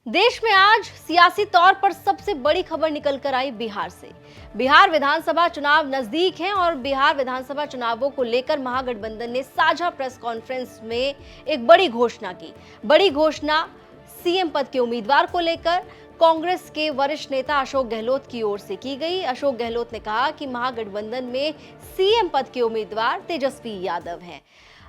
देश में आज सियासी तौर पर सबसे बड़ी खबर निकल कर आई बिहार से। बिहार विधानसभा चुनाव नजदीक हैं और बिहार विधानसभा चुनावों को लेकर महागठबंधन ने साझा प्रेस कॉन्फ्रेंस में एक बड़ी घोषणा की। बड़ी घोषणा सीएम पद के उम्मीदवार को लेकर कांग्रेस के वरिष्ठ नेता अशोक गहलोत की ओर से की गई। अशोक गहलोत ने कहा कि महागठबंधन में सीएम पद के उम्मीदवार तेजस्वी यादव हैं।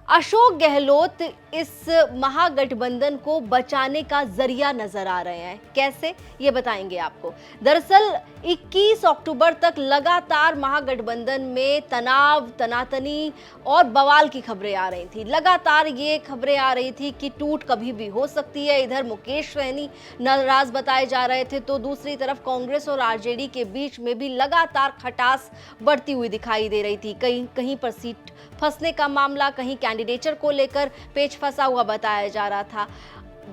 अशोक गहलोत इस महागठबंधन को बचाने का जरिया नजर आ रहे हैं। कैसे, ये बताएंगे आपको। दरअसल 21 अक्टूबर तक लगातार महागठबंधन में तनाव, तनातनी और बवाल की खबरें आ रही थी। लगातार ये खबरें आ रही थी कि टूट कभी भी हो सकती है। इधर मुकेश सहनी नाराज बताए जा रहे थे, तो दूसरी तरफ कांग्रेस और आरजेडी के बीच में भी लगातार खटास बढ़ती हुई दिखाई दे रही थी। कहीं कहीं पर सीट फंसने का मामला, कहीं कैंडिडेचर को लेकर पेच फंसा हुआ बताया जा रहा था।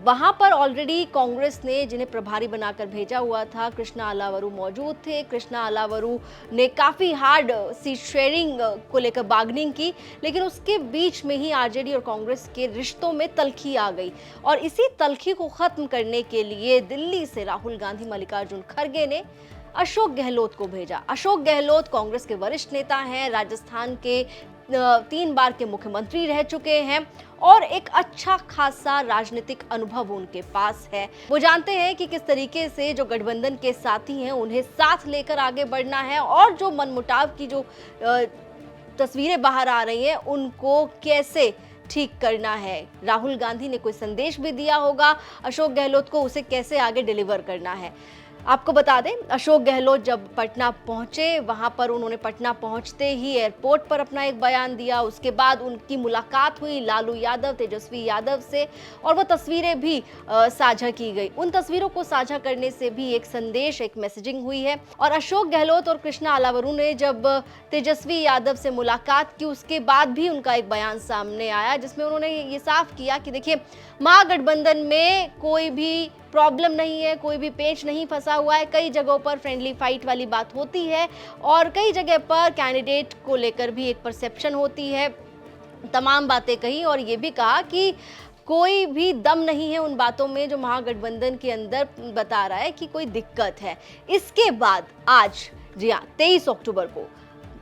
वहां पर ऑलरेडी कांग्रेस ने जिन्हें प्रभारी बनाकर भेजा हुआ था, कृष्णा अलावरू मौजूद थे। कृष्णा अलावरू ने काफी हार्ड सीट शेयरिंग को लेकर बार्गेनिंग की, लेकिन उसके बीच में ही आरजेडी और कांग्रेस के रिश्तों में तल्खी आ गई और इसी तल्खी को खत्म करने के लिए दिल्ली से राहुल गांधी, मल्लिकार्जुन खड़गे ने अशोक गहलोत को भेजा। अशोक गहलोत कांग्रेस के वरिष्ठ नेता हैं, राजस्थान के 3 बार के मुख्यमंत्री रह चुके हैं और एक अच्छा खासा राजनीतिक अनुभव उनके पास है। वो जानते हैं कि किस तरीके से जो गठबंधन के साथी हैं उन्हें साथ लेकर आगे बढ़ना है और जो मनमुटाव की जो तस्वीरें बाहर आ रही हैं उनको कैसे ठीक करना है। राहुल गांधी ने कोई संदेश भी दिया होगा अशोक गहलोत को, उसे कैसे आगे डिलीवर करना है। आपको बता दें, अशोक गहलोत जब पटना पहुंचे, वहां पर उन्होंने पटना पहुंचते ही एयरपोर्ट पर अपना एक बयान दिया। उसके बाद उनकी मुलाकात हुई लालू यादव, तेजस्वी यादव से और वो तस्वीरें भी साझा की गई। उन तस्वीरों को साझा करने से भी एक संदेश, एक मैसेजिंग हुई है। और अशोक गहलोत और कृष्णा अलावरू ने जब तेजस्वी यादव से मुलाकात की, उसके बाद भी उनका एक बयान सामने आया जिसमें उन्होंने ये साफ किया कि देखिए, महागठबंधन में कोई भी प्रॉब्लम नहीं है, कोई भी पेच नहीं फंसा हुआ है। कई जगहों पर फ्रेंडली फाइट वाली बात होती है और कई जगह पर कैंडिडेट को लेकर भी एक परसेप्शन होती है। तमाम बातें कही और ये भी कहा कि कोई भी दम नहीं है उन बातों में जो महागठबंधन के अंदर बता रहा है कि कोई दिक्कत है। इसके बाद आज, जी हाँ, 23 अक्टूबर को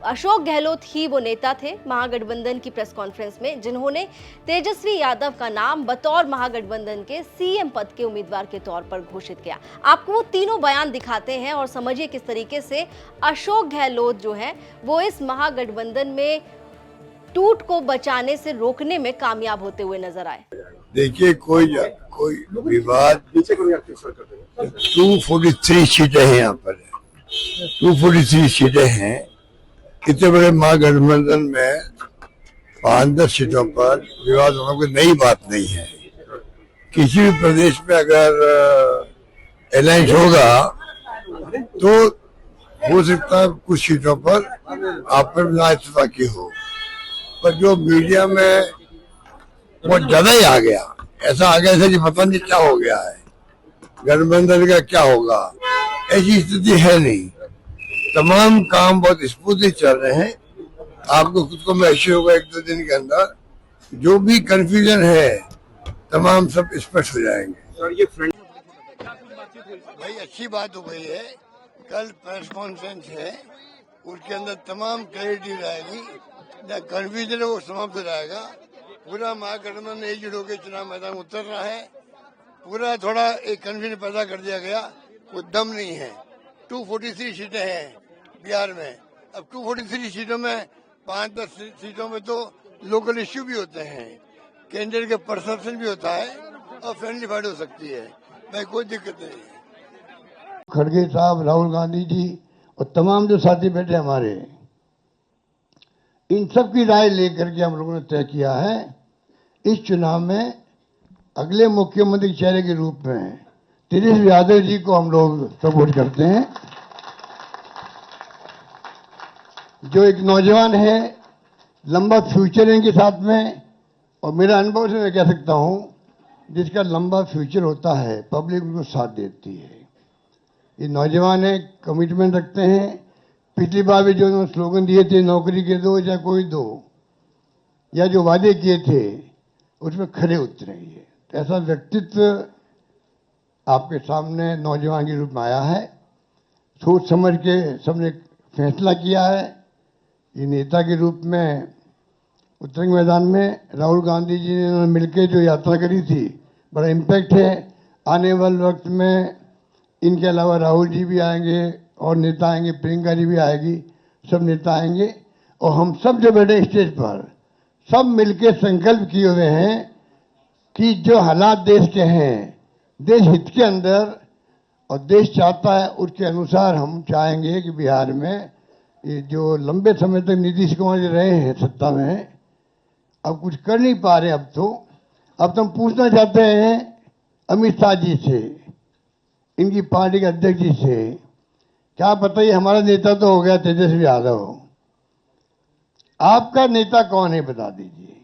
अशोक गहलोत ही वो नेता थे महागठबंधन की प्रेस कॉन्फ्रेंस में जिन्होंने तेजस्वी यादव का नाम बतौर महागठबंधन के सीएम पद के उम्मीदवार के तौर पर घोषित किया। आपको वो तीनों बयान दिखाते हैं और समझिए किस तरीके से अशोक गहलोत जो है वो इस महागठबंधन में टूट को बचाने से रोकने में कामयाब होते हुए नजर आए। देखिए, कोई विवाद 243 सीटें हैं, यहाँ पर 243 सीटें हैं। इतने बड़े महागठबंधन में 5-10 सीटों पर विवाद होना कोई नई बात नहीं है। किसी भी प्रदेश में अगर अलायंस होगा तो हो सकता है कुछ सीटों पर आप पर ना इत्तेफाकी हो, पर जो मीडिया में बहुत ज्यादा ही आ गया, ऐसा आ गया जैसे पता नहीं क्या हो गया है, गठबंधन का क्या होगा, ऐसी स्थिति है नहीं। तमाम काम बहुत स्मूथली चल रहे हैं। आपको खुद को महसूस होगा 1-2 दिन के अंदर जो भी कंफ्यूजन है तमाम सब स्पष्ट हो जाएंगे। और ये भाई अच्छी बात हो गई है। कल प्रेस कॉन्फ्रेंस है, उसके अंदर तमाम क्लैरिटी रहेगी, कंफ्यूजन है वो समाप्त हो जाएगा। पूरा महागठबंधन एकजुट होकर चुनाव मैदान में उतर रहा है। पूरा थोड़ा एक कंफ्यूजन पैदा कर दिया गया, कोई दम नहीं है। 243 सीटें हैं बिहार में। अब 243 सीटों में 5-10 सीटों में तो लोकल इश्यू भी होते हैं, कैंडिडेट का परसेप्शन भी होता है और फ्रेंडली फाइट हो सकती है। भाई कोई दिक्कत नहीं है। खड़गे साहब, राहुल गांधी जी और तमाम जो साथी बैठे हमारे, इन सब की राय लेकर के हम लोगों ने तय किया है इस चुनाव में अगले मुख्यमंत्री चेहरे के रूप में तेजस्वी यादव जी को हम लोग सपोर्ट करते हैं। जो एक नौजवान है, लंबा फ्यूचर है इनके साथ में, और मेरा अनुभव से मैं कह सकता हूं जिसका लंबा फ्यूचर होता है पब्लिक उनको साथ देती है। ये नौजवान है, कमिटमेंट रखते हैं। पिछली बार भी जो उन्होंने स्लोगन दिए थे, नौकरी के दो या कोई दो, या जो वादे किए थे उसमें खरे उतरे। ये ऐसा व्यक्तित्व आपके सामने नौजवान के रूप में आया है। सोच समझ के सबने फैसला किया है। ये नेता के रूप में उत्तरंग मैदान में राहुल गांधी जी ने मिलकर जो यात्रा करी थी, बड़ा इम्पैक्ट है। आने वाले वक्त में इनके अलावा राहुल जी भी आएंगे और नेता आएंगे, प्रियंका जी भी आएगी, सब नेता आएंगे और हम सब जो बैठे स्टेज पर सब मिलके संकल्प किए हुए हैं कि जो हालात देश के हैं, देश हित के अंदर और देश चाहता है उसके अनुसार हम चाहेंगे कि बिहार में ये जो लंबे समय तक नीतीश कुमार जी रहे हैं सत्ता में, अब कुछ कर नहीं पा रहे। अब तो हम पूछना चाहते हैं अमित शाह जी से, इनकी पार्टी के अध्यक्ष जी से, क्या पता ही हमारा नेता तो हो गया तेजस्वी यादव, आपका नेता कौन है बता दीजिए।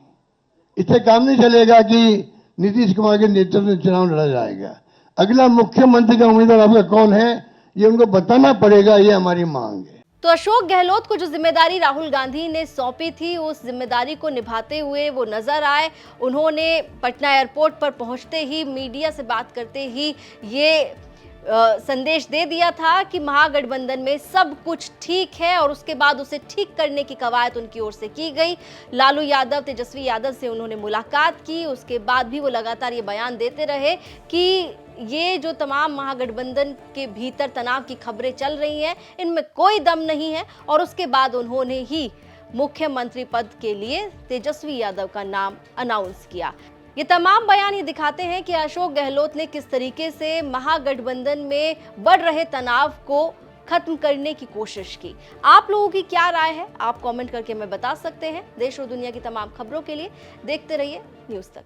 इससे काम नहीं चलेगा कि नीतीश कुमार के नेतृत्व में चुनाव लड़ा जाएगा। अगला मुख्यमंत्री का उम्मीदवार आपका कौन है ये उनको बताना पड़ेगा, ये हमारी मांग है। तो अशोक गहलोत को जो जिम्मेदारी राहुल गांधी ने सौंपी थी, उस जिम्मेदारी को निभाते हुए वो नजर आए। उन्होंने पटना एयरपोर्ट पर पहुंचते ही मीडिया से बात करते ही ये संदेश दे दिया था कि महागठबंधन में सब कुछ ठीक है और उसके बाद उसे ठीक करने की कवायद उनकी ओर से की गई। लालू यादव, तेजस्वी यादव से उन्होंने मुलाकात की। उसके बाद भी वो लगातार ये बयान देते रहे कि ये जो तमाम महागठबंधन के भीतर तनाव की खबरें चल रही हैं, इनमें कोई दम नहीं है। और उसके बाद उन्होंने ही मुख्यमंत्री पद के लिए तेजस्वी यादव का नाम अनाउंस किया। ये तमाम बयान ये दिखाते हैं कि अशोक गहलोत ने किस तरीके से महागठबंधन में बढ़ रहे तनाव को खत्म करने की कोशिश की। आप लोगों की क्या राय है, आप कमेंट करके हमें बता सकते हैं। देश और दुनिया की तमाम खबरों के लिए देखते रहिए न्यूज़ तक।